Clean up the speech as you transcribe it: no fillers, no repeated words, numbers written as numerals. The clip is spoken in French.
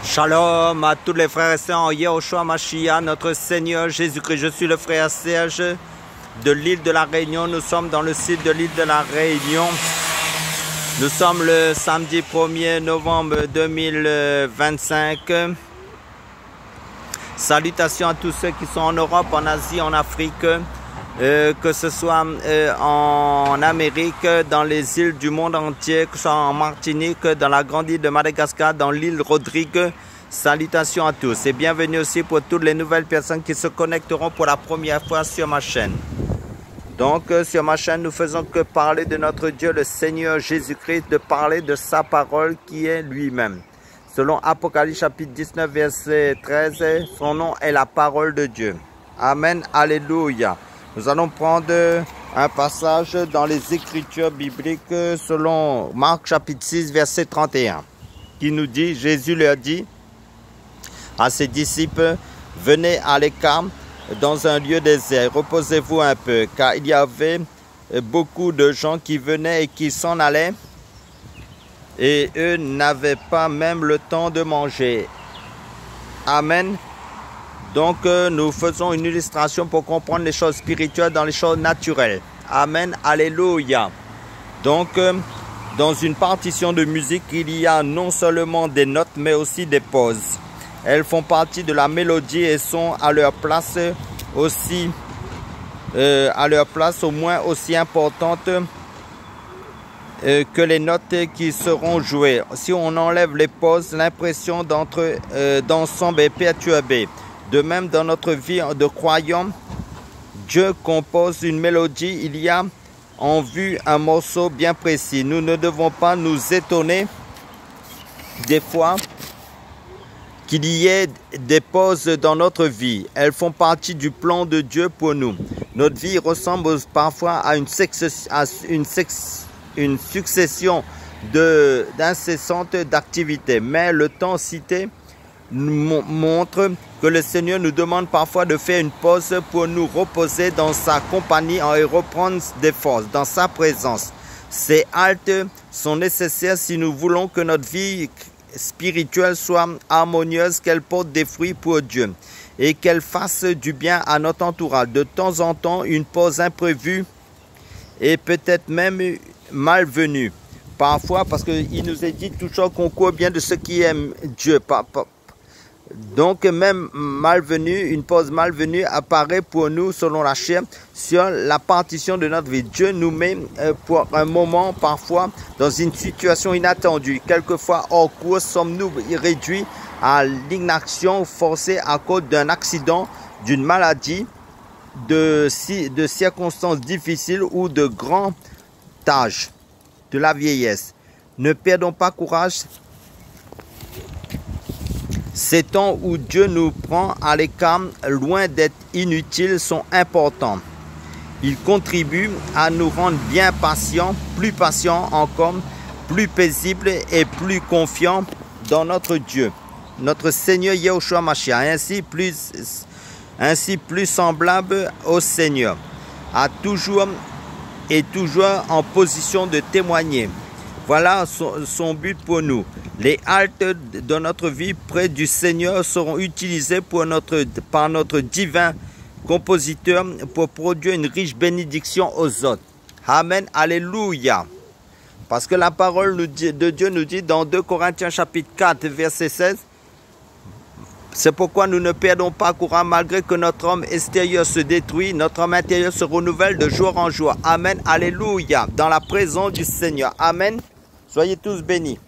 Shalom à tous les frères et sœurs en Yehoshua Mashiach, notre Seigneur Jésus-Christ. Je suis le frère Serge de l'île de la Réunion. Nous sommes dans le site de l'île de la Réunion. Nous sommes le samedi 1er novembre 2025. Salutations à tous ceux qui sont en Europe, en Asie, en Afrique, que ce soit en Amérique, dans les îles du monde entier, que ce soit en Martinique, dans la grande île de Madagascar, dans l'île Rodrigue. Salutations à tous et bienvenue aussi pour toutes les nouvelles personnes qui se connecteront pour la première fois sur ma chaîne. Donc sur ma chaîne, nous faisons que parler de notre Dieu, le Seigneur Jésus-Christ, de parler de sa parole qui est lui-même. Selon Apocalypse chapitre 19 verset 13, son nom est la parole de Dieu. Amen, alléluia. Nous allons prendre un passage dans les Écritures bibliques selon Marc chapitre 6 verset 31 qui nous dit, Jésus leur dit à ses disciples, venez à l'écart dans un lieu désert, reposez-vous un peu, car il y avait beaucoup de gens qui venaient et qui s'en allaient et eux n'avaient pas même le temps de manger. Amen. Donc, nous faisons une illustration pour comprendre les choses spirituelles dans les choses naturelles. Amen. Alléluia. Donc, dans une partition de musique, il y a non seulement des notes, mais aussi des pauses. Elles font partie de la mélodie et sont à leur place aussi, au moins aussi importantes que les notes qui seront jouées. Si on enlève les pauses, l'impression d'ensemble est perturbée. De même, dans notre vie de croyant, Dieu compose une mélodie. Il y a en vue un morceau bien précis. Nous ne devons pas nous étonner des fois qu'il y ait des pauses dans notre vie. Elles font partie du plan de Dieu pour nous. Notre vie ressemble parfois à une succession d'incessantes d'activités. Mais le temps cité nous montre que le Seigneur nous demande parfois de faire une pause pour nous reposer dans sa compagnie et reprendre des forces dans sa présence. Ces haltes sont nécessaires si nous voulons que notre vie spirituelle soit harmonieuse, qu'elle porte des fruits pour Dieu et qu'elle fasse du bien à notre entourage. De temps en temps, une pause imprévue et peut-être même malvenue. Parfois, parce qu'il nous est dit toujours qu'on court bien de ceux qui aiment Dieu. Donc, même malvenue, une pause malvenue apparaît pour nous, selon la chair, sur la partition de notre vie. Dieu nous met pour un moment, parfois, dans une situation inattendue. Quelquefois, hors cours, sommes-nous réduits à l'inaction forcée à cause d'un accident, d'une maladie, de circonstances difficiles ou de grand âge, de la vieillesse. Ne perdons pas courage. Ces temps où Dieu nous prend à l'écart, loin d'être inutiles, sont importants. Ils contribuent à nous rendre bien patients, plus patients encore, plus paisibles et plus confiants dans notre Dieu, notre Seigneur Yehoshua Mashiach, ainsi plus semblable au Seigneur, toujours en position de témoigner. Voilà son but pour nous. Les haltes de notre vie près du Seigneur seront utilisées par notre divin compositeur pour produire une riche bénédiction aux autres. Amen, alléluia. Parce que la parole de Dieu nous dit dans 2 Corinthiens chapitre 4 verset 16, c'est pourquoi nous ne perdons pas courage malgré que notre homme extérieur se détruit, notre homme intérieur se renouvelle de jour en jour. Amen, alléluia. Dans la présence du Seigneur. Amen. Soyez tous bénis.